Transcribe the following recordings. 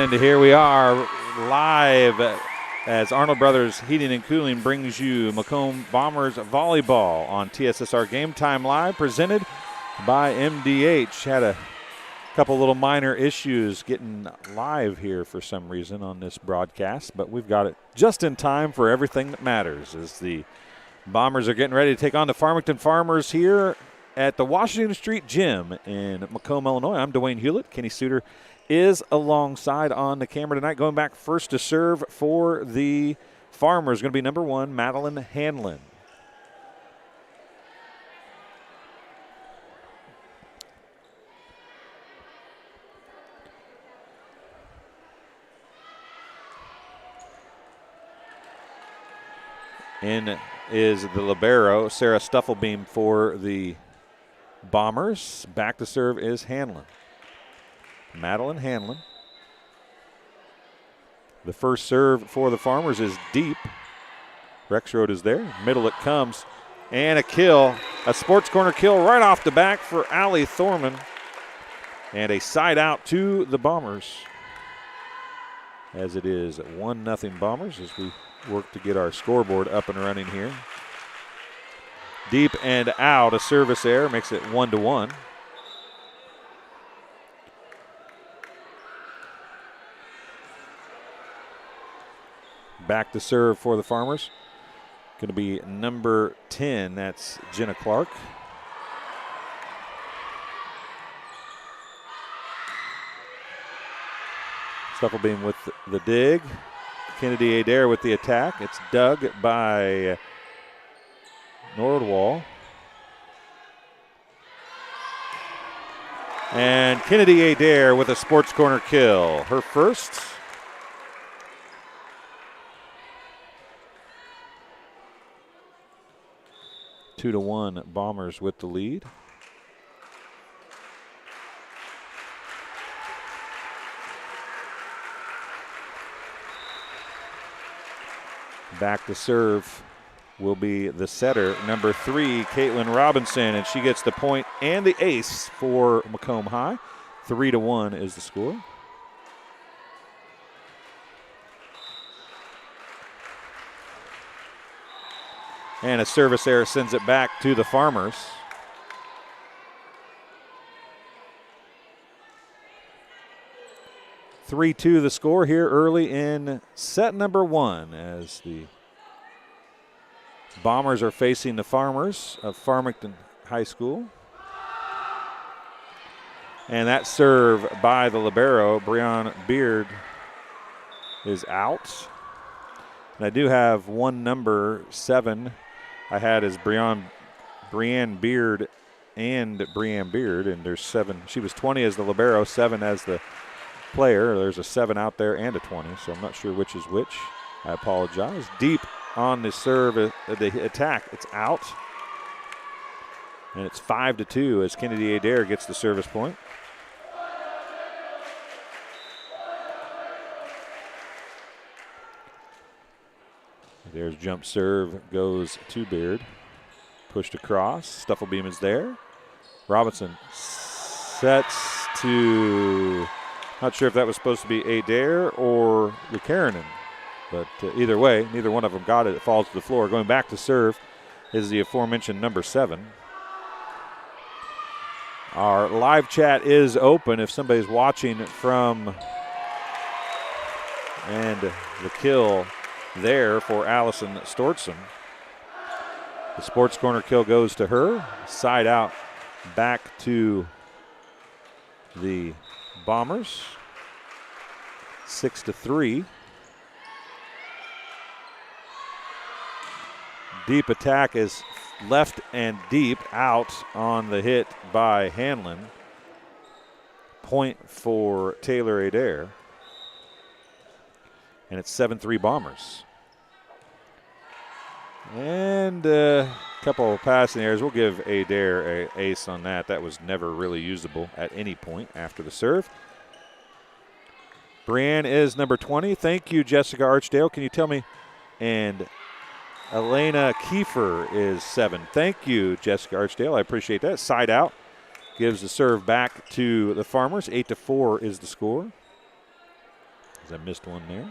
And here we are live as Arnold Brothers Heating and Cooling brings you Macomb Bombers Volleyball on TSSR Game Time Live, presented by MDH. Had a couple little minor issues getting live here for some reason on this broadcast, but we've got it just in time for everything that matters as the Bombers are getting ready to take on the Farmington Farmers here at the Washington Street Gym in Macomb, Illinois. I'm Dwayne Hulett. Kenny Suter is alongside on the camera tonight. Going back first to serve for the Farmers, going to be number 1, Madeline Hanlon. In is the libero, Sarah Stuffelbeam, for the Bombers. Back to serve is Hanlon. Madeline Hanlon. The first serve for the Farmers is deep. Rexroad is there. Middle it comes. And a kill. A sports corner kill right off the back for Allie Thorman. And a side out to the Bombers. As it is 1-0 Bombers as we work to get our scoreboard up and running here. Deep and out. A service error makes it 1-1. Back to serve for the Farmers. Going to be number 10. That's Jenna Clark. Stuffelbeam with the dig. Kennedy Adair with the attack. It's dug by Nordwall. And Kennedy Adair with a sports corner kill. Her first. 2-1 Bombers with the lead. Back to serve will be the setter, number 3, Caitlin Robinson, and she gets the point and the ace for Macomb High. 3-1 is the score. And a service error sends it back to the Farmers. (3-2) the score here early in set number 1 as the Bombers are facing the Farmers of Farmington High School. And that serve by the libero, Breanne Beard, is out. And I do have one number 7 I had as Breanne Beard and Breanne Beard, and there's 7. She was 20 as the libero, 7 as the player. There's a 7 out there and a 20, so I'm not sure which is which. I apologize. Deep on the serve, the attack. It's out. And it's 5-2 as Kennedy Adair gets the service point. Adair's jump serve goes to Beard. Pushed across. Stuffelbeam is there. Robinson sets to, not sure if that was supposed to be Adair or Lukanen, but either way, neither one of them got it. It falls to the floor. Going back to serve is the aforementioned number 7. Our live chat is open if somebody's watching from, and the kill there for Allison Stortson. The sports corner kill goes to her. Side out back to the Bombers. 6-3. Deep attack is left and deep, out on the hit by Hanlon. Point for Taylor Adair. And it's 7-3 Bombers. And a couple of passing errors. We'll give Adair an ace on that. That was never really usable at any point after the serve. Breanne is number 20. Thank you, Jessica Archdale. Can you tell me? And Elena Kiefer is 7. Thank you, Jessica Archdale. I appreciate that. Side out gives the serve back to the Farmers. 8-4 is the score. I missed one there.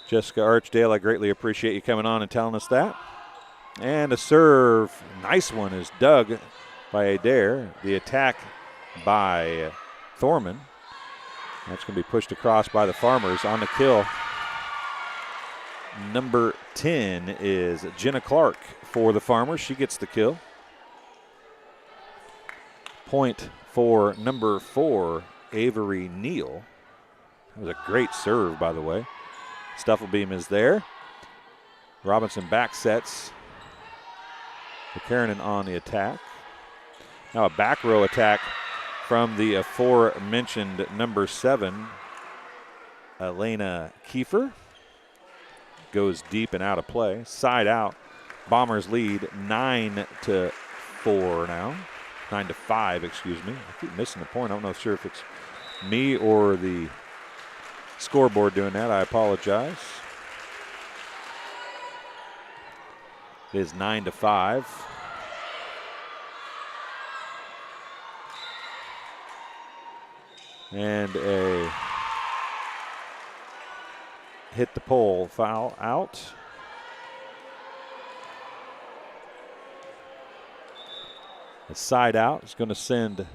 Jessica Archdale, I greatly appreciate you coming on and telling us that. And a serve, nice one, is dug by Adair. The attack by Thorman. That's going to be pushed across by the Farmers. On the kill, number 10 is Jenna Clark for the Farmers. She gets the kill. Point for number 4, Avery Neal. That was a great serve, by the way. Stufflebeam is there. Robinson back sets. Buchanan on the attack. Now a back row attack from the aforementioned number 7, Elena Kiefer. Goes deep and out of play. Side out. Bombers lead 9-4 now. 9-5, excuse me. I keep missing the point. I'm not sure if it's me or the scoreboard doing that. I apologize. It is 9-5. And a hit the pole foul out. A side out is going to send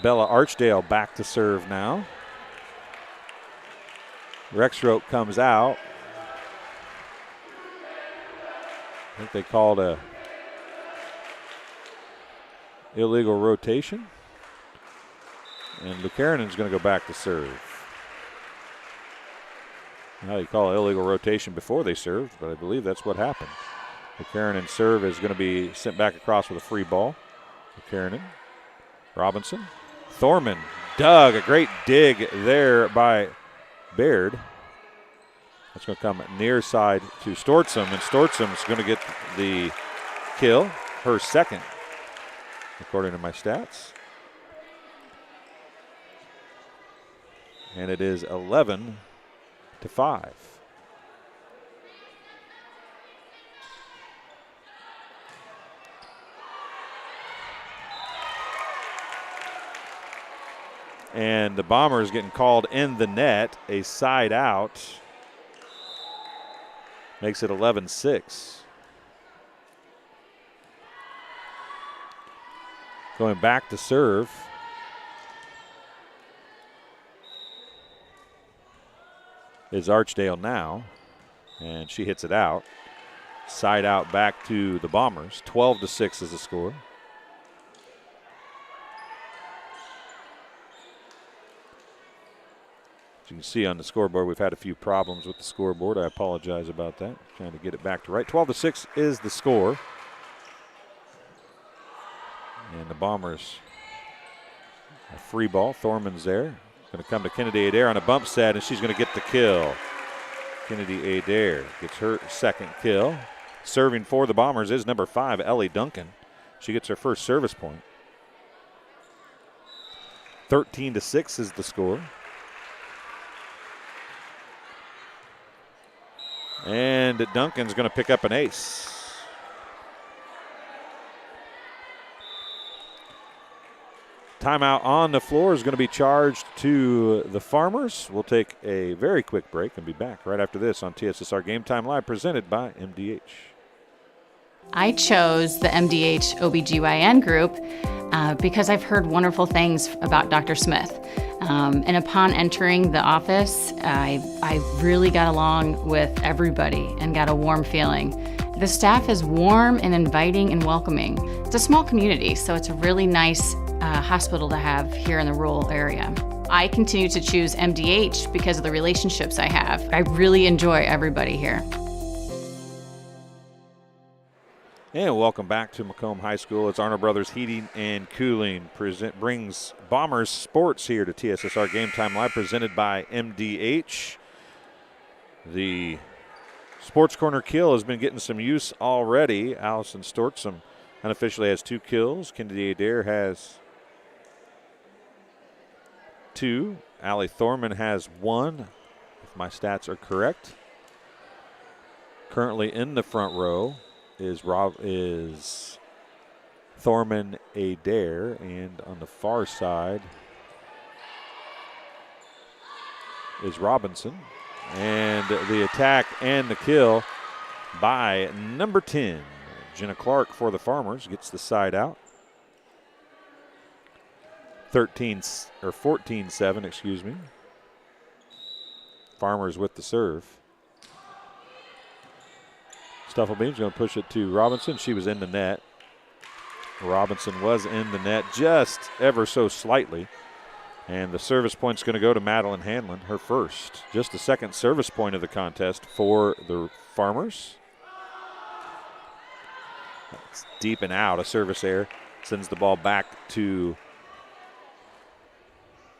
Bella Archdale back to serve now. Rexroth comes out. I think they called a illegal rotation. And Lukarinen's going to go back to serve. Now you call it illegal rotation before they served, but I believe that's what happened. Lukarinen serve is going to be sent back across with a free ball. Lukarinen, Robinson, Thorman dug, a great dig there by Baird. That's going to come near side to Stortzum, and Stortzum's going to get the kill, her second, according to my stats. And it is 11-5. And the Bombers getting called in the net, a side out. Makes it 11-6. Going back to serve. Is Archdale now, and she hits it out. Side out back to the Bombers. 12-6 is the score. As you can see on the scoreboard, we've had a few problems with the scoreboard. I apologize about that. Trying to get it back to right. 12-6 is the score. And the Bombers, a free ball. Thorman's there. Going to come to Kennedy Adair on a bump set, and she's going to get the kill. Kennedy Adair gets her second kill. Serving for the Bombers is number 5, Ellie Duncan. She gets her first service point. 13-6 is the score. And Duncan's going to pick up an ace. Timeout on the floor is going to be charged to the Farmers. We'll take a very quick break and be back right after this on TSSR Game Time Live, presented by MDH. I chose the MDH OBGYN group because I've heard wonderful things about Dr. Smith. And upon entering the office, I really got along with everybody and got a warm feeling. The staff is warm and inviting and welcoming. It's a small community, so it's a really nice hospital to have here in the rural area. I continue to choose MDH because of the relationships I have. I really enjoy everybody here. And welcome back to Macomb High School. It's Arnold Brothers Heating and Cooling brings Bombers sports here to TSSR Game Time Live, presented by MDH. The Sports Corner kill has been getting some use already. Allison Stortzum unofficially has 2 kills. Kennedy Adair has 2. Allie Thorman has 1, if my stats are correct. Currently in the front row is Thorman Adair. And on the far side is Robinson. And the attack and the kill by number 10. Jenna Clark for the Farmers gets the side out. 14-7, excuse me. Farmers with the serve. Stufflebeam's going to push it to Robinson. She was in the net. Robinson was in the net just ever so slightly. And the service point's going to go to Madeline Hanlon, her first. Just the second service point of the contest for the Farmers. That's deep and out, a service error. Sends the ball back to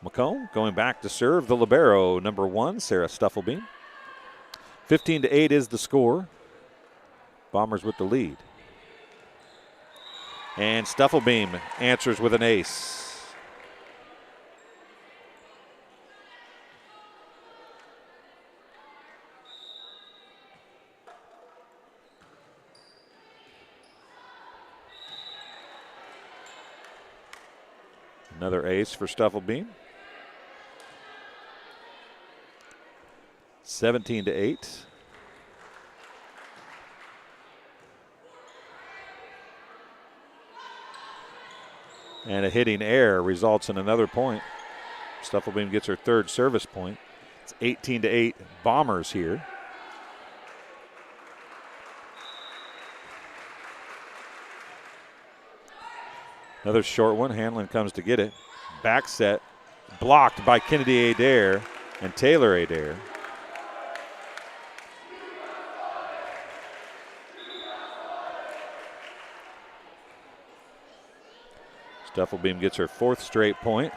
Macomb. Going back to serve the libero, number 1, Sarah Stufflebeam. 15-8 is the score. Bombers with the lead. And Stufflebeam answers with an ace. Another ace for Stufflebeam. 17-8. And a hitting error results in another point. Stufflebeam gets her third service point. It's 18-8 Bombers here. Another short one. Hanlon comes to get it. Back set. Blocked by Kennedy Adair and Taylor Adair. Stufflebeam gets her fourth straight point.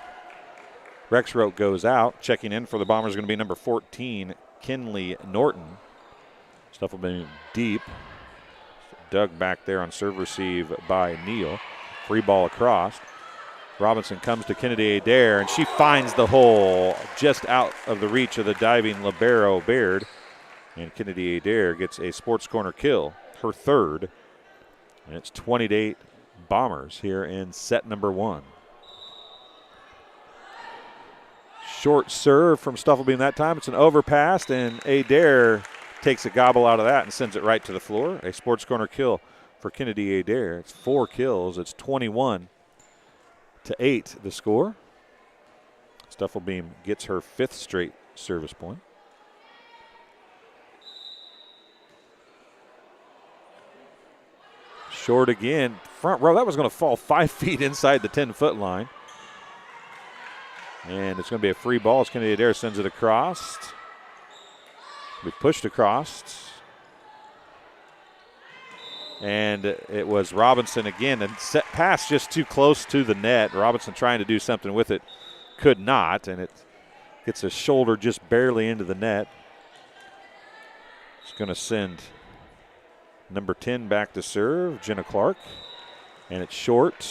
Rexroth goes out. Checking in for the Bombers is going to be number 14, Kinley Norton. Stufflebeam deep. Dug back there on serve receive by Neal. Free ball across. Robinson comes to Kennedy Adair, and she finds the hole just out of the reach of the diving libero Baird. And Kennedy Adair gets a sports corner kill, her third. And it's 20-8 Bombers here in set number 1. Short serve from Stufflebeam that time. It's an overpass, and Adair takes a gobble out of that and sends it right to the floor. A sports corner kill for Kennedy Adair. It's 4 kills. It's 21-8 the score. Stufflebeam gets her 5th straight service point. Short again. Front row. That was going to fall 5 feet inside the 10-foot line. And it's going to be a free ball as Kennedy Adair sends it across. We pushed across. And it was Robinson again. And set pass just too close to the net. Robinson trying to do something with it. Could not. And it gets a shoulder just barely into the net. It's going to send number 10 back to serve, Jenna Clark. And it's short.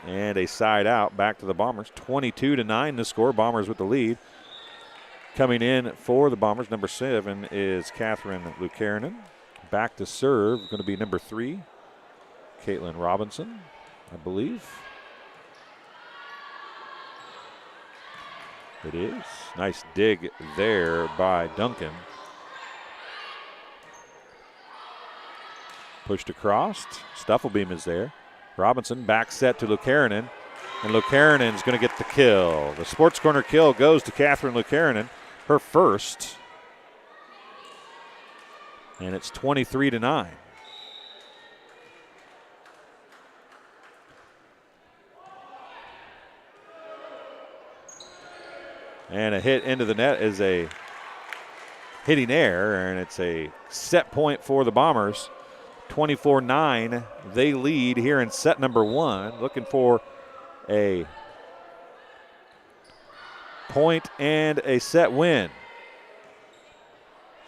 And a side out back to the Bombers. 22-9 the score. Bombers with the lead. Coming in for the Bombers, number 7 is Catherine Lucanen. Back to serve, going to be number 3, Caitlin Robinson, I believe. It is. Nice dig there by Duncan. Pushed across. Stufflebeam is there. Robinson back set to Lucanen, and Lucarenen's going to get the kill. The sports corner kill goes to Catherine Lucanen, her first. And it's 23-9. And a hit into the net is a hitting error, and it's a set point for the Bombers. 24-9, they lead here in set number 1. Looking for a point and a set win.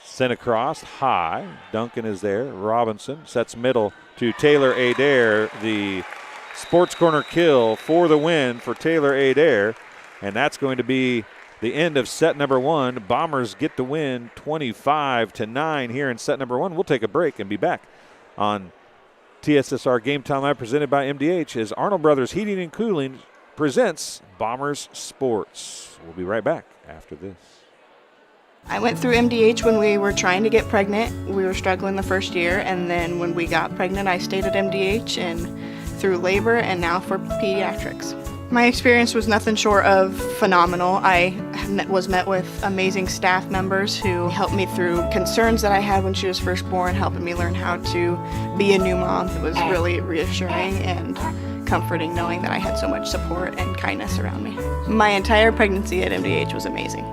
Sent across high. Duncan is there. Robinson sets middle to Taylor Adair. The sports corner kill for the win for Taylor Adair. And that's going to be the end of set number 1. Bombers get the win 25-9 here in set number 1. We'll take a break and be back on TSSR Game Time Live presented by MDH as Arnold Brothers Heating and Cooling presents Bombers Sports. We'll be right back after this. I went through MDH when we were trying to get pregnant. We were struggling the first year, and then when we got pregnant, I stayed at MDH and through labor and now for pediatrics. My experience was nothing short of phenomenal. I was met with amazing staff members who helped me through concerns that I had when she was first born, helping me learn how to be a new mom. It was really reassuring and comforting knowing that I had so much support and kindness around me. My entire pregnancy at MDH was amazing.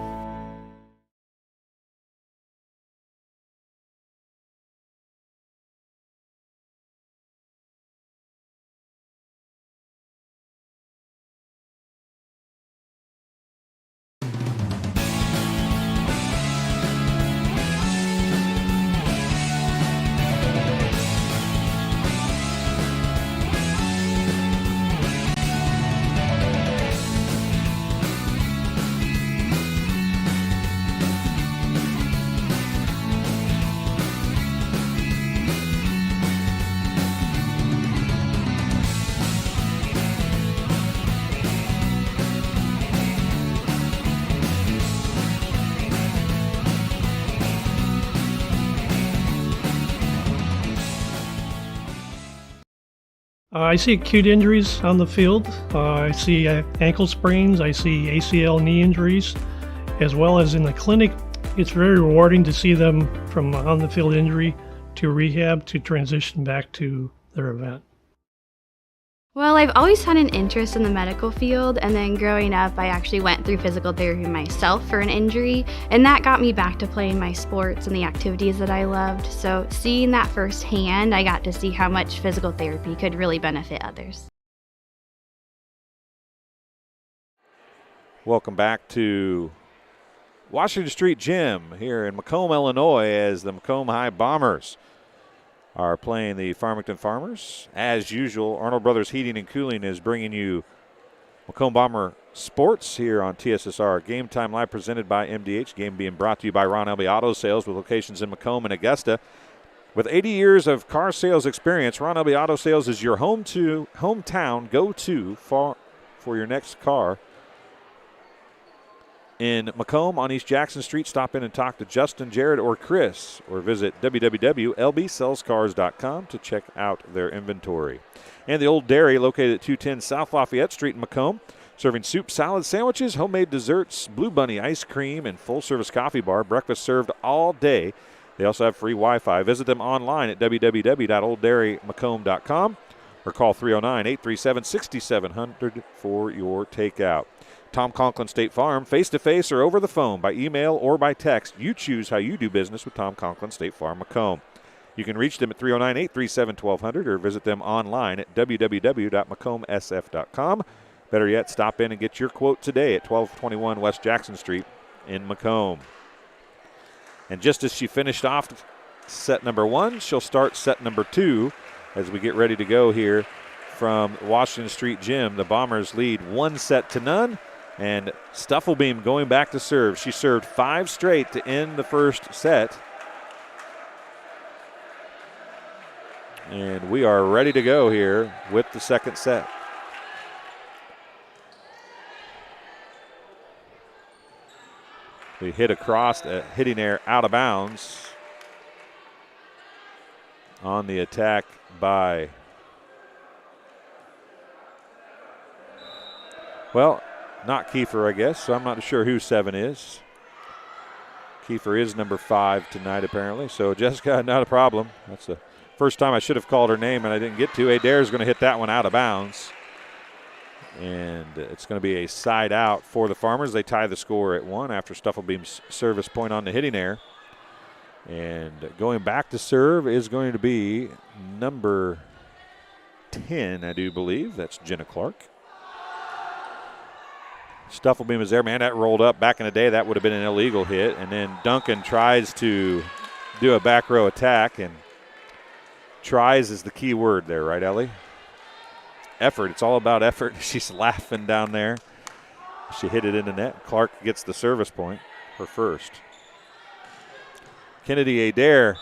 I see acute injuries on the field. I see ankle sprains. I see ACL knee injuries, as well as in the clinic. It's very rewarding to see them from on the field injury to rehab to transition back to their event. Well, I've always had an interest in the medical field, and then growing up, I actually went through physical therapy myself for an injury, and that got me back to playing my sports and the activities that I loved. So seeing that firsthand, I got to see how much physical therapy could really benefit others. Welcome back to Washington Street Gym here in Macomb, Illinois, as the Macomb High Bombers are playing the Farmington Farmers. As usual, Arnold Brothers Heating and Cooling is bringing you Macomb Bomber Sports here on TSSR Game Time Live presented by MDH. Game being brought to you by Ron Elby Auto Sales with locations in Macomb and Augusta. With 80 years of car sales experience, Ron Elby Auto Sales is your hometown go-to for your next car. In Macomb on East Jackson Street, stop in and talk to Justin, Jared, or Chris, or visit www.lbsellscars.com to check out their inventory. And the Old Dairy, located at 210 South Lafayette Street in Macomb, serving soup, salad, sandwiches, homemade desserts, Blue Bunny ice cream, and full-service coffee bar. Breakfast served all day. They also have free Wi-Fi. Visit them online at www.olddairymacomb.com or call 309-837-6700 for your takeout. Tom Conklin State Farm, face-to-face or over the phone, by email or by text. You choose how you do business with Tom Conklin State Farm Macomb. You can reach them at 309-837-1200 or visit them online at www.macombsf.com. Better yet, stop in and get your quote today at 1221 West Jackson Street in Macomb. And just as she finished off set number one, she'll start set number two as we get ready to go here from Washington Street Gym. The Bombers lead 1-0. And Stufflebeam going back to serve. She served 5 straight to end the first set. And we are ready to go here with the second set. We hit across, hitting air out of bounds on the attack by, well, not Kiefer, I guess, so I'm not sure who 7 is. Kiefer is number 5 tonight, apparently. So, Jessica, not a problem. That's the first time I should have called her name and I didn't get to. Adair is going to hit that one out of bounds. And it's going to be a side out for the Farmers. They tie the score at 1 after Stufflebeam's service point on the hitting air. And going back to serve is going to be number 10, I do believe. That's Jenna Clark. Stufflebeam is there. Man, that rolled up. Back in the day, that would have been an illegal hit. And then Duncan tries to do a back row attack. And tries is the key word there, right, Ellie? Effort. It's all about effort. She's laughing down there. She hit it in the net. Clark gets the service point, her first. Kennedy Adair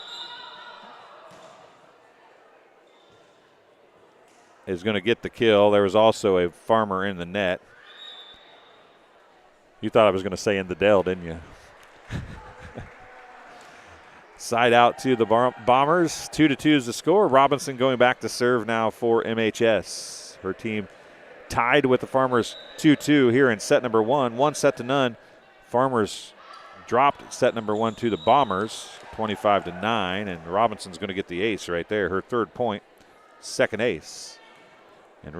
is going to get the kill. There was also a Farmer in the net. You thought I was going to say in the Dell, didn't you? Side out to the Bombers. 2-2 is the score. Robinson going back to serve now for MHS. Her team tied with the Farmers 2-2 here in set number 1. 1-0. Farmers dropped set number 1 to the Bombers, 25-9, and Robinson's going to get the ace right there, her 3rd point, 2nd ace. And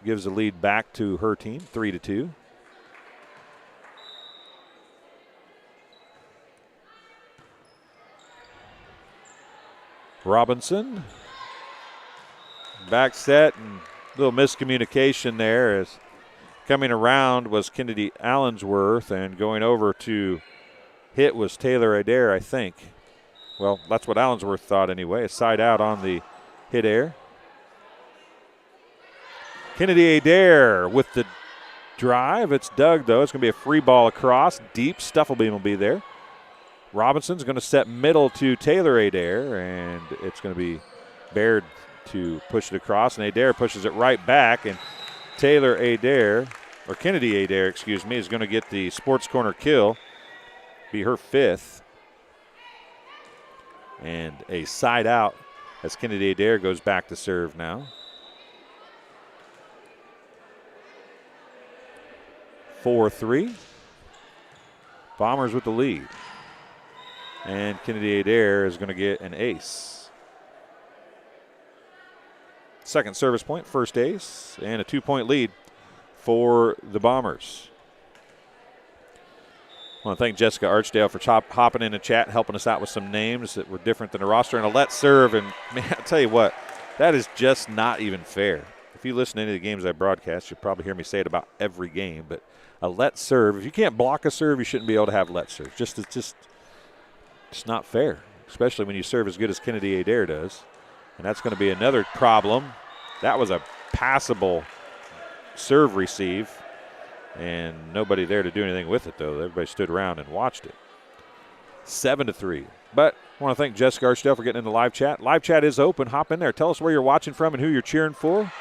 gives the lead back to her team, 3-2. Robinson, back set, and a little miscommunication there as coming around was Kennedy Allensworth, and going over to hit was Taylor Adair, I think. Well, that's what Allensworth thought anyway. A side out on the hit air. Kennedy Adair with the drive. It's dug, though. It's going to be a free ball across. Deep. Stufflebeam will be there. Robinson's going to set middle to Taylor Adair, and it's going to be Baird to push it across, and Adair pushes it right back, and Taylor Adair, or Kennedy Adair, excuse me, is going to get the sports corner kill, be her 5th. And a side out as Kennedy Adair goes back to serve now. 4-3. Bombers with the lead. And Kennedy Adair is going to get an ace. 2nd service point, 1st ace, and a 2-point lead for the Bombers. I want to thank Jessica Archdale for hopping in the chat, helping us out with some names that were different than the roster. And a let serve, and man, I'll tell you what, that is just not even fair. If you listen to any of the games I broadcast, you'll probably hear me say it about every game, but a let serve, if you can't block a serve, you shouldn't be able to have let serve. It's not fair, especially when you serve as good as Kennedy Adair does. And that's going to be another problem. That was a passable serve receive, and nobody there to do anything with it, though. Everybody stood around and watched it. 7-3. But I want to thank Jessica Archdale for getting into live chat. Live chat is open. Hop in there. Tell us where you're watching from and who you're cheering for.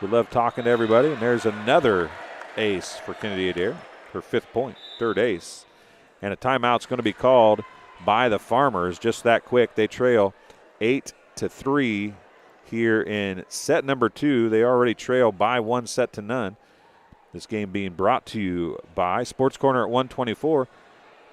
We love talking to everybody. And there's another ace for Kennedy Adair, her 5th point, 3rd ace. And a timeout's going to be called by the Farmers just that quick. They trail 8-3 here in set number 2. They already trail by 1-0. This game being brought to you by Sports Corner at 124.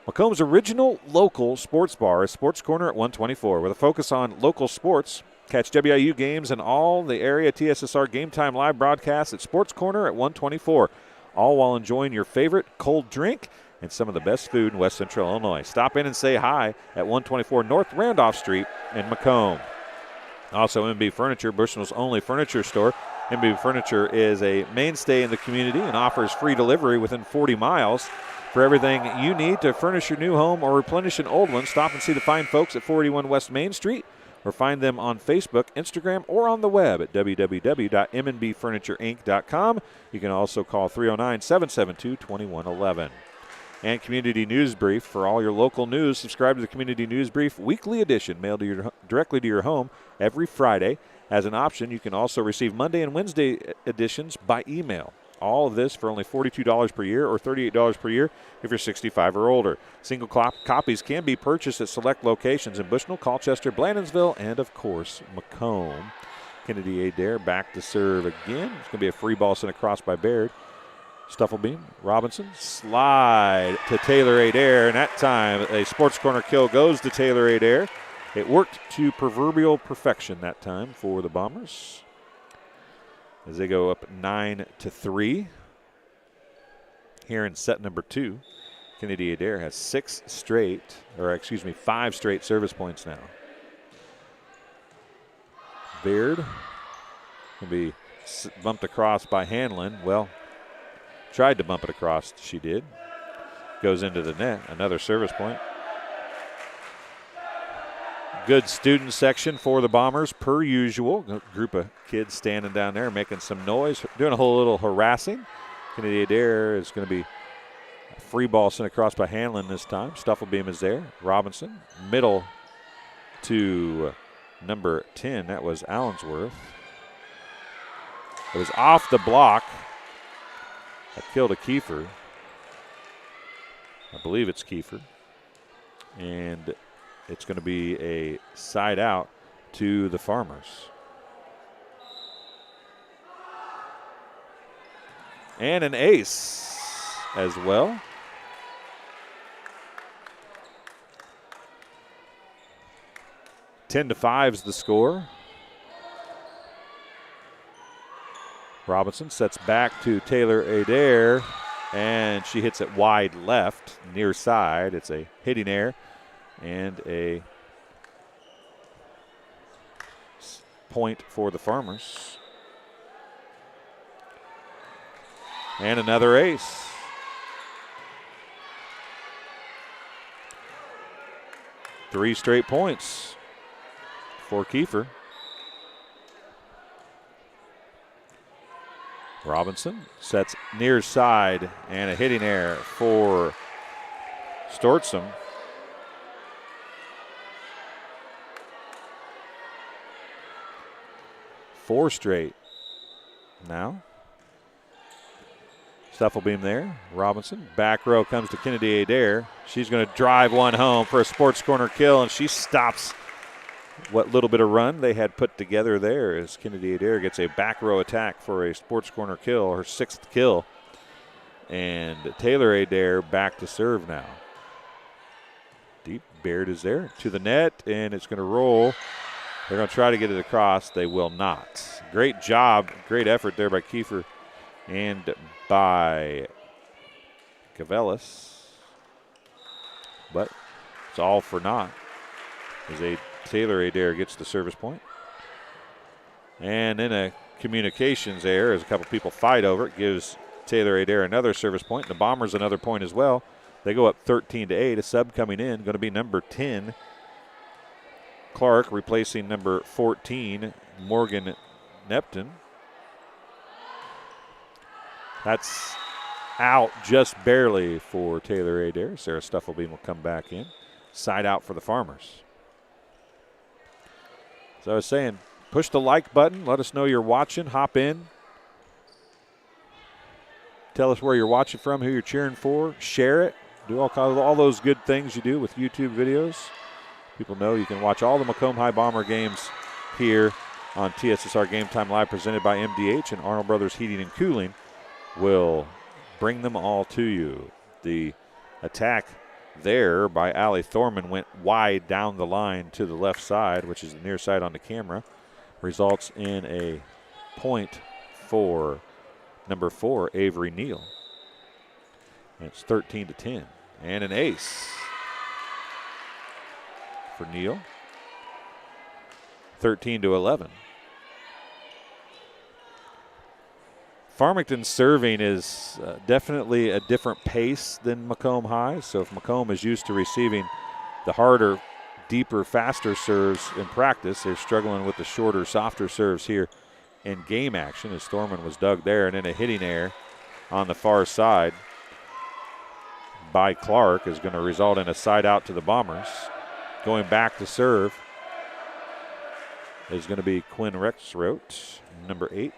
Macomb's original local sports bar is Sports Corner at 124. With a focus on local sports, catch WIU games and all the area TSSR Game Time live broadcasts at Sports Corner at 124. All while enjoying your favorite cold drink and some of the best food in West Central Illinois. Stop in and say hi at 124 North Randolph Street in Macomb. Also, MB Furniture, Bushnell's only furniture store. MB Furniture is a mainstay in the community and offers free delivery within 40 miles. For everything you need to furnish your new home or replenish an old one, stop and see the fine folks at 481 West Main Street, or find them on Facebook, Instagram, or on the web at www.mnbfurnitureinc.com. You can also call 309-772-2111. And Community News Brief. For all your local news, subscribe to the Community News Brief weekly edition, mailed directly to your home every Friday. As an option, you can also receive Monday and Wednesday editions by email. All of this for only $42 per year or $38 per year if you're 65 or older. Single copies can be purchased at select locations in Bushnell, Colchester, Blandonsville, and, of course, Macomb. Kennedy Adair back to serve again. It's going to be a free ball sent across by Baird. Stufflebeam, Robinson, slide to Taylor Adair, and that time a sports corner kill goes to Taylor Adair. It worked to proverbial perfection that time for the Bombers as they go up 9-3 here in set number 2. Kennedy Adair has 5 straight service points now. Baird will be bumped across by Hanlon. Well, tried to bump it across. She did. Goes into the net. Another service point. Good student section for the Bombers, per usual. A group of kids standing down there making some noise, doing a whole little harassing. Kennedy Adair is going to be a free ball sent across by Hanlon this time. Stufflebeam is there. Robinson, middle to number 10. That was Allensworth. It was off the block. That killed a Kiefer. I believe it's Kiefer. And it's going to be a side out to the Farmers. And an ace as well. (10-5) is the score. Robinson sets back to Taylor Adair, and she hits it wide left, near side. It's a hitting error and a point for the Farmers. And another ace. Three straight points for Kiefer. Robinson sets near side and a hitting error for Stortzum. Four straight now. Stuffelbeam there. Robinson. Back row comes to Kennedy Adair. She's going to drive one home for a sports corner kill, and she stops what little bit of run they had put together there as Kennedy Adair gets a back row attack for a sports corner kill, her sixth kill. And Taylor Adair back to serve now. Deep. Baird is there to the net, and it's going to roll. They're going to try to get it across. They will not. Great job, great effort there by Kiefer and by Cavellis. But it's all for naught as Taylor Adair gets the service point. And then a communications error as a couple people fight over it. Gives Taylor Adair another service point. The Bombers another point as well. They go up 13-8. A sub coming in, going to be number 10. Clark replacing number 14, Morgan Neptune. That's out just barely for Taylor Adair. Sarah Stuffelbeam will come back in. Side out for the Farmers. So I was saying, push the like button. Let us know you're watching. Hop in. Tell us where you're watching from, who you're cheering for. Share it. Do all those good things you do with YouTube videos. People know you can watch all the Macomb High Bomber games here on TSSR Game Time Live, presented by MDH, and Arnold Brothers Heating and Cooling will bring them all to you. The attack there by Allie Thorman went wide down the line to the left side, which is the near side on the camera. Results in a point for number 4, Avery Neal. And it's 13-10. And an ace for Neal. 13-11. Farmington serving is definitely a different pace than Macomb High. So if Macomb is used to receiving the harder, deeper, faster serves in practice, they're struggling with the shorter, softer serves here in game action as Thorman was dug there. And then a hitting error on the far side by Clark is going to result in a side out to the Bombers. Going back to serve is going to be Quinn Rexroth, number 8.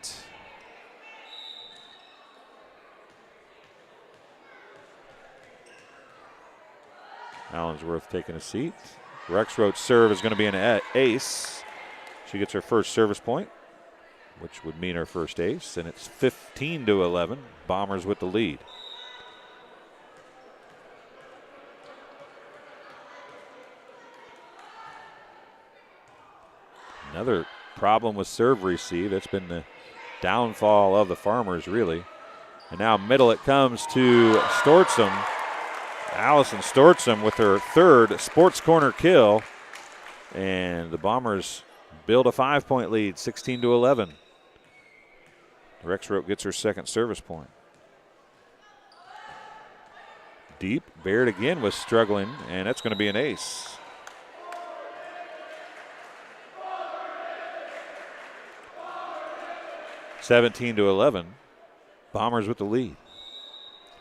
Allensworth taking a seat. Rexroth's serve is going to be an ace. She gets her first service point, which would mean her first ace, and it's 15-11. Bombers with the lead. Another problem with serve receive. That's been the downfall of the Farmers, really. And now middle it comes to Stortzum. Allison Stortzum with her third sports corner kill. And the Bombers build a 5-point lead, 16-11. Rexroth gets her second service point. Deep. Baird again was struggling, and that's going to be an ace. (17-11). Bombers with the lead.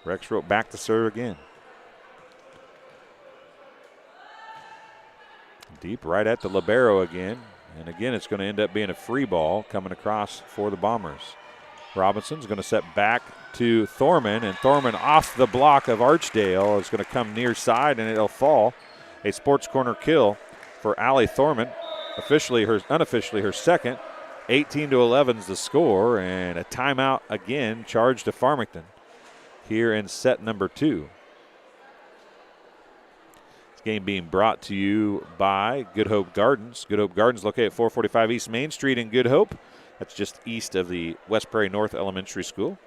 Rexroth back to serve again. Deep right at the libero again. And again, it's going to end up being a free ball coming across for the Bombers. Robinson's going to set back to Thorman, and Thorman off the block of Archdale is going to come near side, and it'll fall. A sports corner kill for Allie Thorman, unofficially her second. 18-11 is the score, and a timeout again charged to Farmington here in set number 2. This game being brought to you by Good Hope Gardens. Good Hope Gardens located at 445 East Main Street in Good Hope. That's just east of the West Prairie North Elementary School.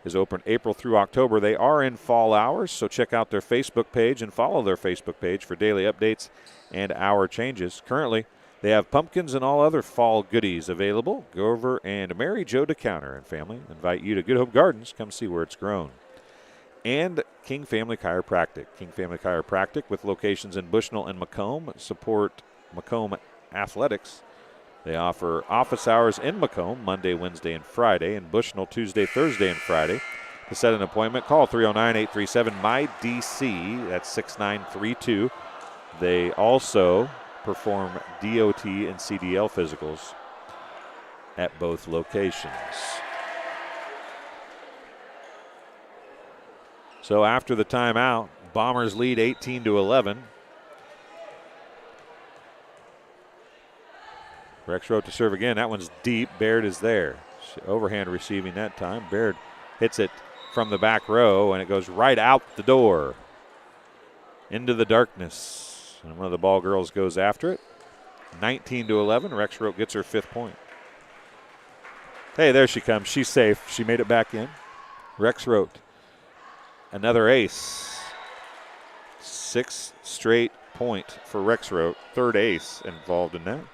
Is open April through October. They are in fall hours, so check out their Facebook page and follow their Facebook page for daily updates and hour changes. Currently, they have pumpkins and all other fall goodies available. Go over and Mary Jo DeCounter and family invite you to Good Hope Gardens. Come see where it's grown. And King Family Chiropractic. King Family Chiropractic with locations in Bushnell and Macomb. Support Macomb athletics. They offer office hours in Macomb Monday, Wednesday, and Friday, and Bushnell Tuesday, Thursday, and Friday. To set an appointment, call 309-837-MY-DC. That's 6932. They also perform DOT and CDL physicals at both locations. So after the timeout, Bombers lead 18-11. Rexroth to serve again. That one's deep. Baird is there. Overhand receiving that time. Baird hits it from the back row, and it goes right out the door into the darkness. And one of the ball girls goes after it. 19-11. Rexroth gets her 5th point. Hey, there she comes. She's safe. She made it back in. Rexroth, another ace. 6th straight point for Rexroth. 3rd ace involved in that.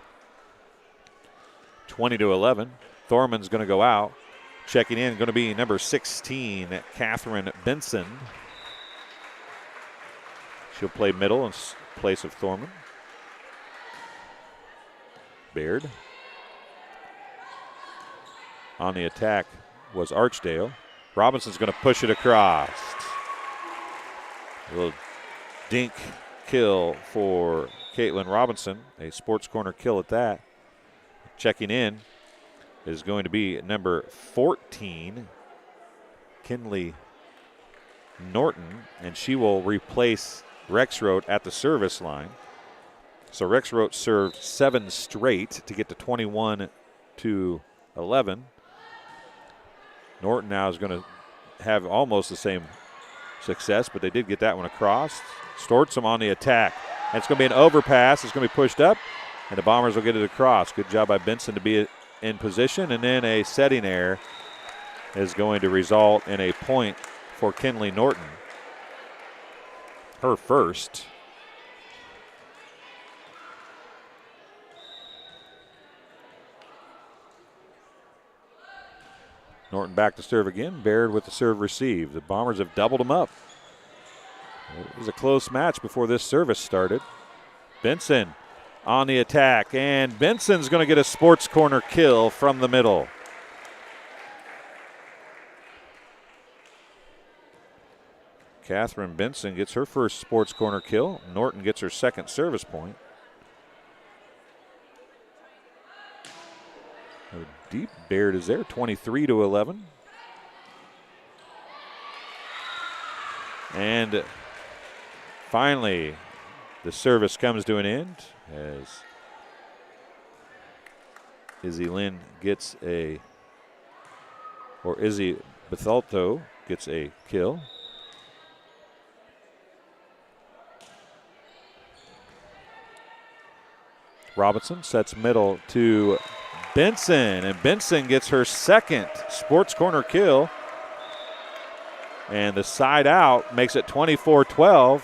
20-11. Thorman's going to go out. Checking in, going to be number 16, Catherine Benson. She'll play middle in place of Thorman. Baird. On the attack was Archdale. Robinson's going to push it across. A little dink kill for Caitlin Robinson. A sports corner kill at that. Checking in is going to be number 14, Kinley Norton, and she will replace Rexroth at the service line. So Rexroth served 7 straight to get to 21-11. Norton now is going to have almost the same success, but they did get that one across. Stortzum on the attack. And it's going to be an overpass. It's going to be pushed up. And the Bombers will get it across. Good job by Benson to be in position. And then a setting error is going to result in a point for Kinley Norton. Her first. Norton back to serve again. Baird with the serve received. The Bombers have doubled them up. It was a close match before this service started. Benson on the attack, and Benson's going to get a sports corner kill from the middle. Catherine Benson gets her first sports corner kill. Norton gets her 2nd service point. Deep. Baird is there, 23-11. And finally, the service comes to an end as Izzy Lynn gets Izzy Bethalto gets a kill. Robinson sets middle to Benson, and Benson gets her 2nd sports corner kill. And the side out makes it 24-12.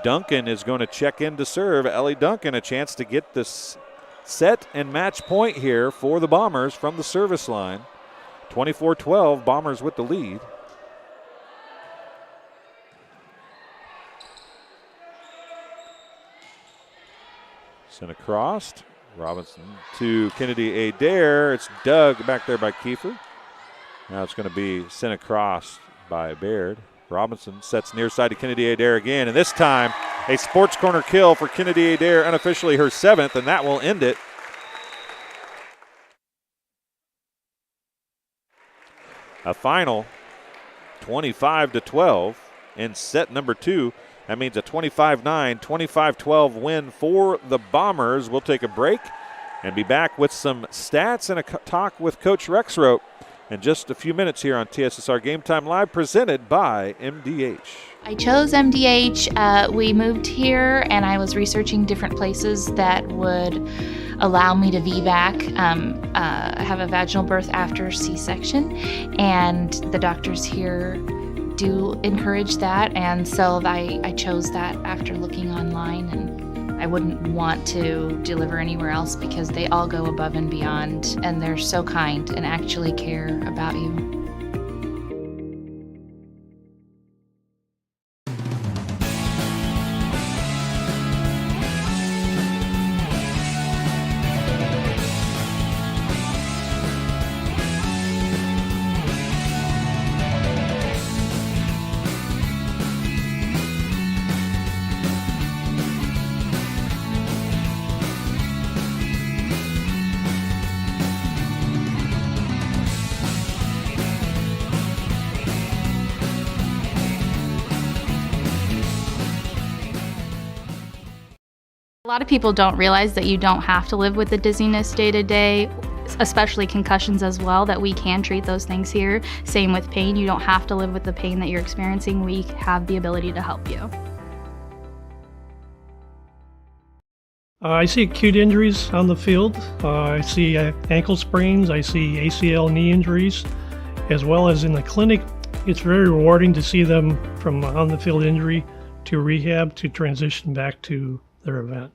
Duncan is going to check in to serve. Ellie Duncan, a chance to get this set and match point here for the Bombers from the service line. 24-12, Bombers with the lead. Sent across. Robinson to Kennedy Adair. It's dug back there by Kiefer. Now it's going to be sent across by Baird. Robinson sets near side to Kennedy Adair again, and this time a sports corner kill for Kennedy Adair, unofficially her 7th, and that will end it. a final 25-12 in set number 2. That means a 25-9, 25-12 win for the Bombers. We'll take a break and be back with some stats and a talk with Coach Rexroth in just a few minutes here on TSSR Game Time Live, presented by MDH. I chose MDH. We moved here, and I was researching different places that would allow me to VBAC. I have a vaginal birth after C-section, and the doctors here do encourage that, and so I chose that after looking online, and I wouldn't want to deliver anywhere else because they all go above and beyond, and they're so kind and actually care about you. A lot of people don't realize that you don't have to live with the dizziness day to day, especially concussions as well, that we can treat those things here. Same with pain. You don't have to live with the pain that you're experiencing. We have the ability to help you. I see acute injuries on the field. I see ankle sprains. I see ACL knee injuries, as well as in the clinic. It's very rewarding to see them from on-the-field injury to rehab to transition back to their event.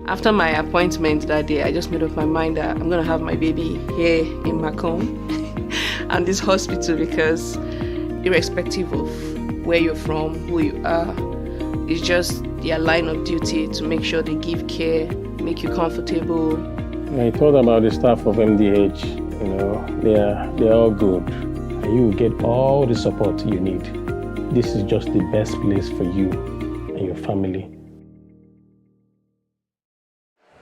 After my appointment that day, I just made up my mind that I'm going to have my baby here in Macomb and this hospital, because irrespective of where you're from, who you are, it's just their line of duty to make sure they give care, make you comfortable. I thought about the staff of MDH, they're all good. And you will get all the support you need. This is just the best place for you and your family.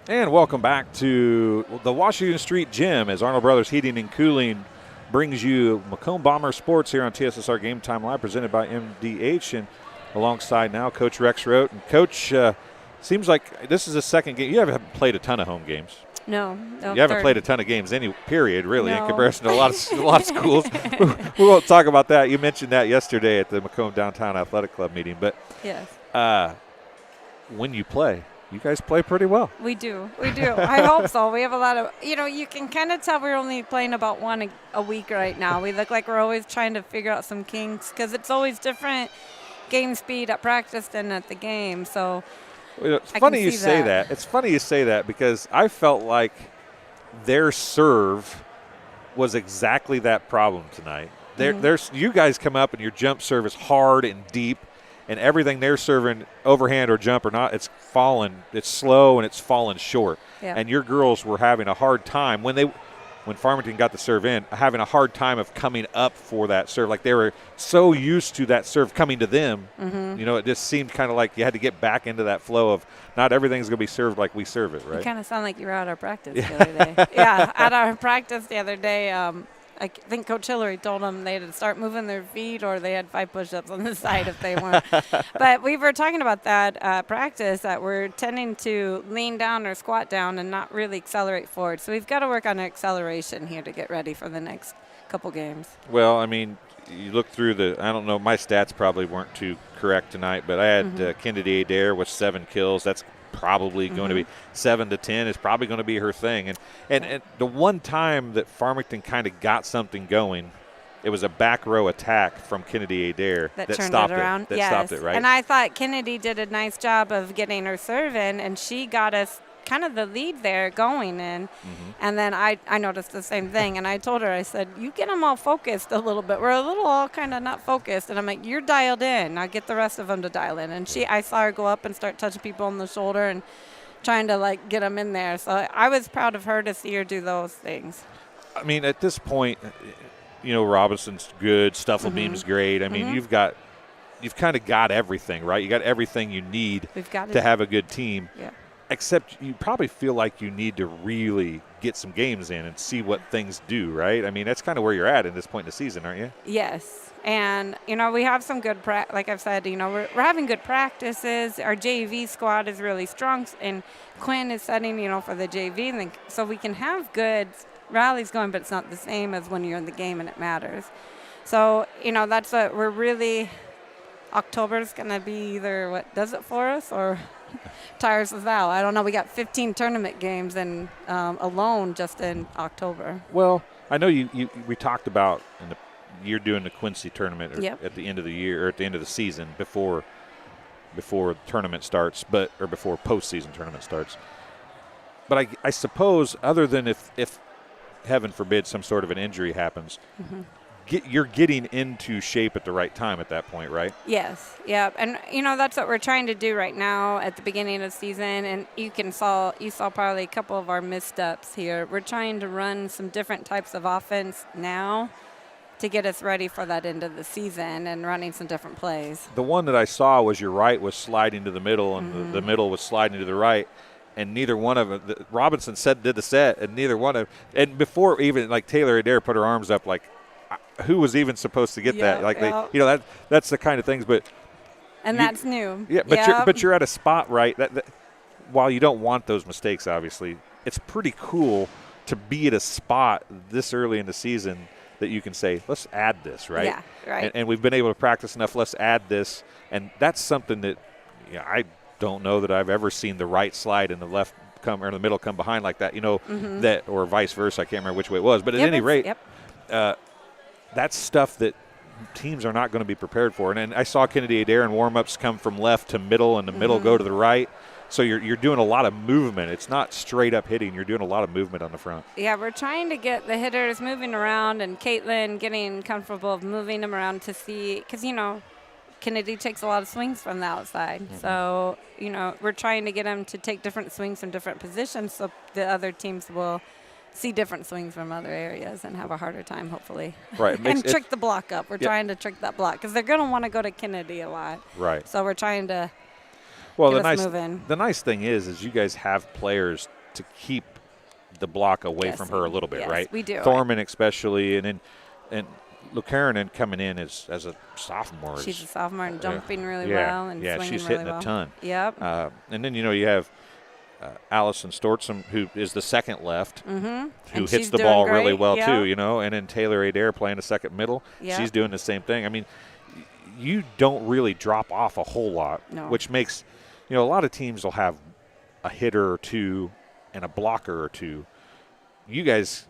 And welcome back to the Washington Street Gym as Arnold Brothers Heating and Cooling brings you Macomb Bomber Sports here on TSSR Game Time Live, presented by MDH. And alongside now, Coach Rexroth. And Coach, seems like this is the second game. You haven't played a ton of home games. No, you haven't played a ton of games, any period, really, No. in comparison to a lot of schools. We won't talk about that. You mentioned that yesterday at the Macomb Downtown Athletic Club meeting. But Yes. When you play, you guys play pretty well. We do. I hope so. We have a lot of, you can kind of tell we're only playing about one a week right now. We look like we're always trying to figure out some kinks because it's always different game speed at practice than at the game. So it's funny you say that. It's funny you say that because I felt like their serve was exactly that problem tonight. There's you guys come up and your jump serve is hard and deep. And everything they're serving, overhand or jump or not, it's slow and it's fallen short. Yeah. And your girls were having a hard time when Farmington got the serve in, having a hard time of coming up for that serve. Like they were so used to that serve coming to them. Mm-hmm. It just seemed kind of like you had to get back into that flow of not everything's going to be served like we serve it, right? You kind of sound like you were at our practice the other day. Yeah, at our practice the other day, I think Coach Hillary told them they had to start moving their feet or they had 5 push-ups on the side if they weren't. But we were talking about that practice, that we're tending to lean down or squat down and not really accelerate forward. So we've got to work on our acceleration here to get ready for the next couple games. Well, I mean, you look through I don't know, my stats probably weren't too correct tonight, but I had Kennedy Adair with 7 kills. That's probably going to be 7 to 10 is probably going to be her thing. And the one time that Farmington kind of got something going it was a back row attack from Kennedy Adair that that turned stopped it around. That yes. stopped it, right? And I thought Kennedy did a nice job of getting her serve in, and she got us kind of the lead there going in. And then I noticed the same thing, and I told her, I said, you get them all focused a little bit. We're a little all kind of not focused. And I'm like, you're dialed in. Now get the rest of them to dial in. And I saw her go up and start touching people on the shoulder and trying to, like, get them in there. So I was proud of her to see her do those things. I mean, at this point, you know, Robinson's good, Stufflebeam's great. I mean, you've kind of got everything, right? You got everything you need to have a good team. Yeah. Except you probably feel like you need to really get some games in and see what things do, right? I mean, that's kind of where you're at this point in the season, aren't you? Yes. And, you know, we have some good, like I've said, you know, we're having good practices. Our JV squad is really strong, and Quinn is setting, you know, for the JV. So we can have good rallies going, but it's not the same as when you're in the game and it matters. So, you know, that's what we're really – October's going to be either what does it for us or – tires us out. I don't know. We got 15 tournament games and alone just in October. Well, I know we talked about you're doing the Quincy tournament Yep. at the end of the year or at the end of the season before the tournament starts, or before postseason tournament starts. But I suppose, other than if heaven forbid some sort of an injury happens, you're getting into shape at the right time at that point, right? Yes. Yeah. And, you know, that's what we're trying to do right now at the beginning of the season. And you saw probably a couple of our missteps here. We're trying to run some different types of offense now to get us ready for that end of the season and running some different plays. The one that I saw was your right was sliding to the middle and the middle was sliding to the right. And neither one of them, Robinson did the set, and neither one of, and before even like Taylor Adair put her arms up, like, who was even supposed to get that? Like that's the kind of things. But that's new. Yeah, but you're at a spot, right? That while you don't want those mistakes, obviously, it's pretty cool to be at a spot this early in the season that you can say, let's add this, right? Yeah, right. And we've been able to practice enough. Let's add this, and that's something that I don't know that I've ever seen the right slide and the left come or the middle come behind like that. You know, that or vice versa. I can't remember which way it was, but at any rate. That's stuff that teams are not going to be prepared for. And I saw Kennedy Adair in warm-ups come from left to middle and the middle go to the right. So you're doing a lot of movement. It's not straight up hitting. You're doing a lot of movement on the front. Yeah, we're trying to get the hitters moving around and Caitlin getting comfortable of moving them around to see – because, you know, Kennedy takes a lot of swings from the outside. So, you know, we're trying to get them to take different swings from different positions so the other teams will – see different swings from other areas and have a harder time, hopefully. Right. And trick the block up. We're trying to trick that block because they're going to want to go to Kennedy a lot. Right. So we're trying to get us moving. The nice thing is you guys have players to keep the block away from her a little bit, yes, right? We do. Thorman especially, and Lucanen coming in as a sophomore. She's a sophomore and jumping really well and swinging she's really hitting well. a ton. Yep. And then, you know, you have Allison Stortzum, who is the second left, who hits the ball really well too, you know, and then Taylor Adair playing the second middle. Yep. She's doing the same thing. I mean, you don't really drop off a whole lot, which makes, you know, a lot of teams will have a hitter or two and a blocker or two. You guys,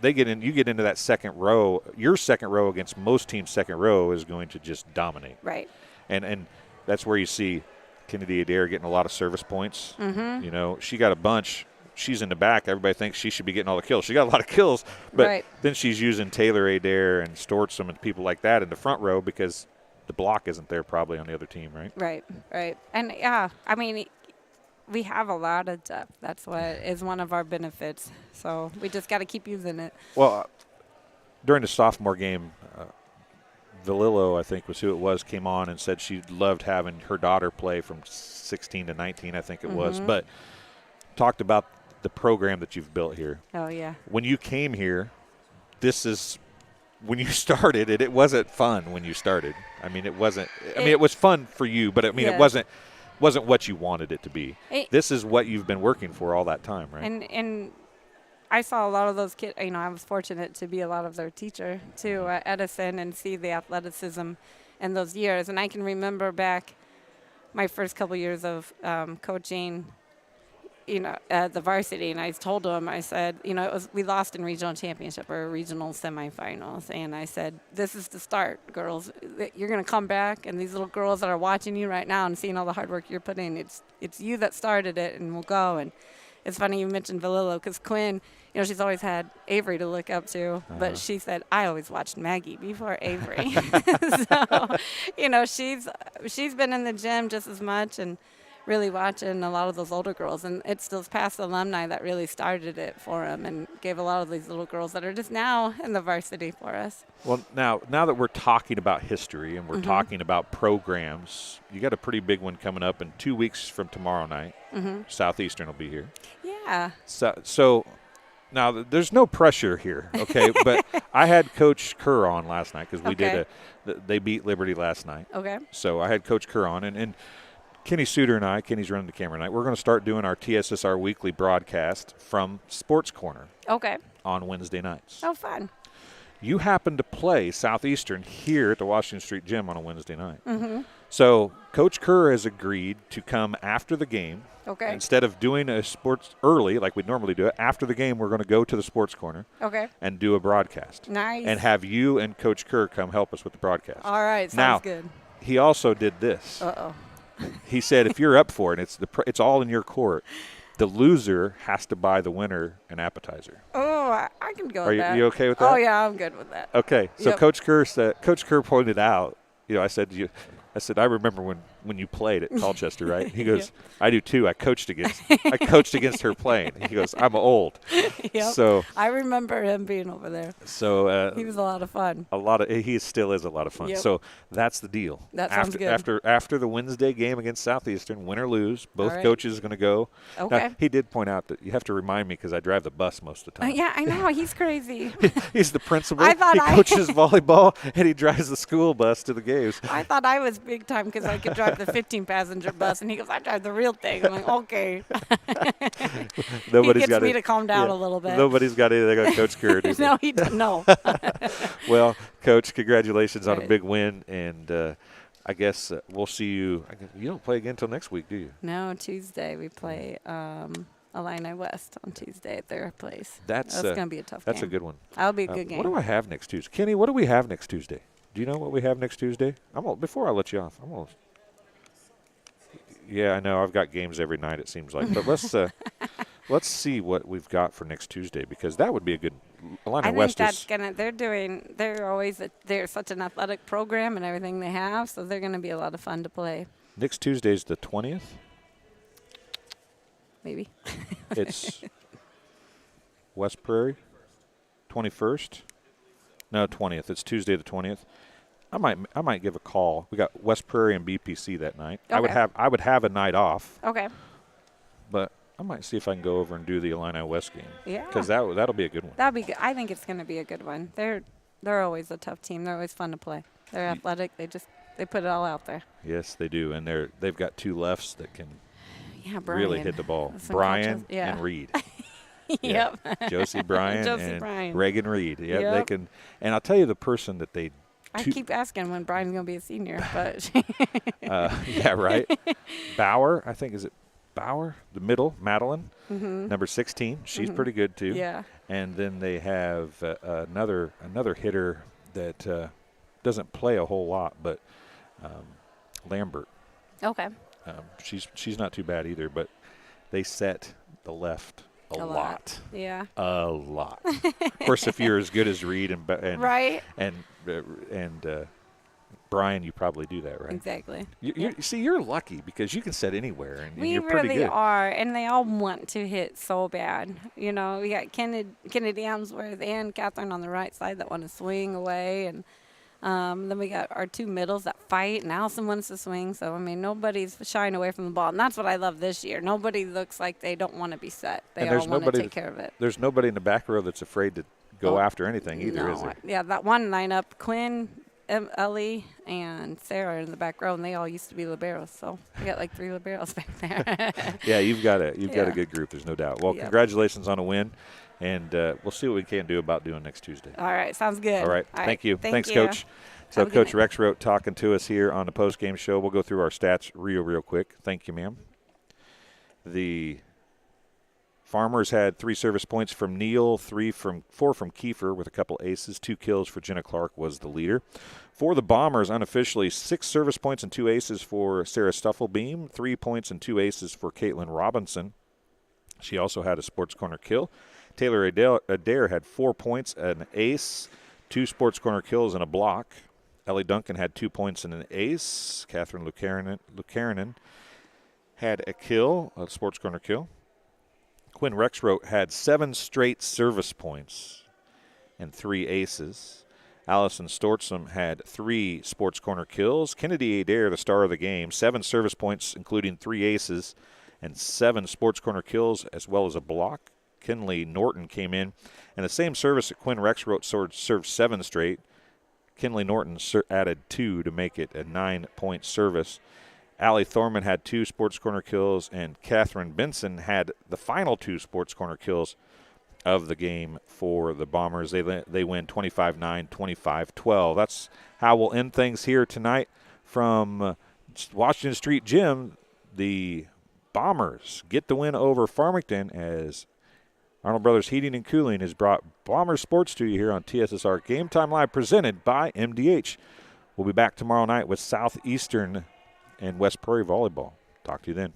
you get into that second row. Your second row against most teams' second row is going to just dominate. Right. And that's where you see Kennedy Adair getting a lot of service points. You know, she got a bunch. She's in the back. Everybody thinks she should be getting all the kills. She got a lot of kills, but then she's using Taylor Adair and Stortzum and people like that in the front row because the block isn't there probably on the other team, right? Right. And, yeah, I mean, we have a lot of depth. That's what is one of our benefits. So we just got to keep using it. Well, during the sophomore game, Valillo, I think was who it was, came on and said she loved having her daughter play from 16 to 19, I think it was, but talked about the program that you've built here. Oh, yeah. When you came here, this is when you started it wasn't fun when you started. I mean, it wasn't – I mean, it was fun for you, but, I mean, it wasn't what you wanted it to be. This is what you've been working for all that time, right? And I saw a lot of those kids, you know, I was fortunate to be a lot of their teacher, too, at Edison and see the athleticism in those years. And I can remember back my first couple years of coaching, the varsity, and I told him, I said, we lost in regional championship or regional semifinals, and I said, this is the start, girls. You're going to come back, and these little girls that are watching you right now and seeing all the hard work you're putting in, it's you that started it, and we'll go. And it's funny you mentioned Valillo, because Quinn, she's always had Avery to look up to, but she said, I always watched Maggie before Avery. So, she's been in the gym just as much and really watching a lot of those older girls. And it's those past alumni that really started it for them and gave a lot of these little girls that are just now in the varsity for us. Well, now that we're talking about history and we're talking about programs, you got a pretty big one coming up in 2 weeks from tomorrow night. Southeastern will be here. Yeah. So now there's no pressure here, okay? But I had Coach Kerr on last night because we they beat Liberty last night. Okay. So I had Coach Kerr on, and Kenny Suter and I, Kenny's running the camera tonight, we're going to start doing our TSSR weekly broadcast from Sports Corner. Okay. On Wednesday nights. Oh, fun. You happen to play Southeastern here at the Washington Street Gym on a Wednesday night. So Coach Kerr has agreed to come after the game. Okay. Instead of doing a sports early like we'd normally do it, after the game we're going to go to the Sports Corner. Okay. And do a broadcast. Nice. And have you and Coach Kerr come help us with the broadcast. All right. Sounds good. He also did this. Uh-oh. He said if you're up for it, it's all in your court, the loser has to buy the winner an appetizer. Oh, I can go with that. Are you okay with that? Oh, yeah, I'm good with that. Okay. So Coach Kerr pointed out, I said, I remember when you played at Colchester, right? He goes, I do too. I coached against her playing. He goes, I'm old. Yep. So I remember him being over there. So he was a lot of fun. He still is a lot of fun. Yep. So that's the deal. That sounds good. After the Wednesday game against Southeastern, win or lose, both right. coaches are going to go. Okay. Now, he did point out that you have to remind me because I drive the bus most of the time. Yeah, I know. He's crazy. He's the principal. I thought he coaches volleyball and he drives the school bus to the games. I thought I was big time because I could drive the 15-passenger bus, and he goes, I drive the real thing. I'm like, okay. He gets me to calm down a little bit. Nobody's got anything on Coach Kerr. No, he doesn't. No. Well, Coach, congratulations on a big win, and I guess we'll see you. You don't play again until next week, do you? No, Tuesday we play Illini West on Tuesday at their place. That's going to be a tough game. That's a good one. That'll be a good game. What do I have next Tuesday? Kenny, what do we have next Tuesday? Do you know what we have next Tuesday? Before I let you off, yeah, I know. I've got games every night, it seems like. But let's see what we've got for next Tuesday, because that would be a good Illini West. I think they're such an athletic program and everything they have, so they're going to be a lot of fun to play. Next Tuesday's the 20th. Maybe. It's West Prairie, 21st. No, 20th. It's Tuesday the 20th. I might give a call. We got West Prairie and BPC that night. Okay. I would have a night off. Okay. But I might see if I can go over and do the Illini West game. Yeah. Because that'll be a good one. That'll be good. I think it's going to be a good one. They're always a tough team. They're always fun to play. They're athletic. They put it all out there. Yes, they do, and they've got two lefts that can really hit the ball. Some Brian coaches, yeah. and Reed. Yep. Josie Bryan and Bryan. Reagan Reed. Yep, they can. And I'll tell you the person that they. I keep asking when Brian's going to be a senior, but. Yeah, right. Bauer, I think, is it Bauer? The middle, Madeline, number 16. She's pretty good too. Yeah. And then they have another hitter that doesn't play a whole lot, but Lambert. Okay. She's not too bad either, but they set the left a lot. Yeah. A lot. Of course, if you're as good as Reed and right. and Brian, you probably do that, right? Exactly. You're lucky because you can set anywhere, and we you're pretty good. We really are, and they all want to hit so bad. We got Kennedy Amsworth and Catherine on the right side that want to swing away, and then we got our two middles that fight, and Allison wants to swing. So, nobody's shying away from the ball, and that's what I love this year. Nobody looks like they don't want to be set. They all want to take care of it. There's nobody in the back row that's afraid to go after anything either, is there? Yeah, that one lineup, Quinn, Ellie, and Sarah in the back row, and they all used to be liberos. So we got like 3 liberos back there. Yeah, you've got a good group. There's no doubt. Well, congratulations on a win, and we'll see what we can do about doing next Tuesday. All right, sounds good. All right, thank you. Thanks, you. Coach. So Coach Rex Rote talking to us here on the post-game show. We'll go through our stats real quick. Thank you, ma'am. The Farmers had 3 service points from Neal, 4 from Kiefer with a couple aces. 2 kills for Jenna Clark was the leader. For the Bombers, unofficially, 6 service points and 2 aces for Sarah Stuffelbeam, 3 points and 2 aces for Caitlin Robinson. She also had a sports corner kill. Taylor Adair had 4 points, an ace, 2 sports corner kills, and a block. Ellie Duncan had 2 points and an ace. Catherine Lucanen had a kill, a sports corner kill. Quinn Rexroth had 7 straight service points and 3 aces. Allison Stortzum had 3 sports corner kills. Kennedy Adair, the star of the game, 7 service points, including 3 aces and 7 sports corner kills, as well as a block. Kinley Norton came in, and the same service that Quinn Rexroth served 7 straight. Kinley Norton added 2 to make it a 9-point service. Allie Thorman had 2 sports corner kills, and Catherine Benson had the final 2 sports corner kills of the game for the Bombers. They win 25-9, 25-12. That's how we'll end things here tonight from Washington Street Gym. The Bombers get the win over Farmington as Arnold Brothers Heating and Cooling has brought Bombers Sports to you here on TSSR Game Time Live, presented by MDH. We'll be back tomorrow night with Southeastern and West Prairie Volleyball. Talk to you then.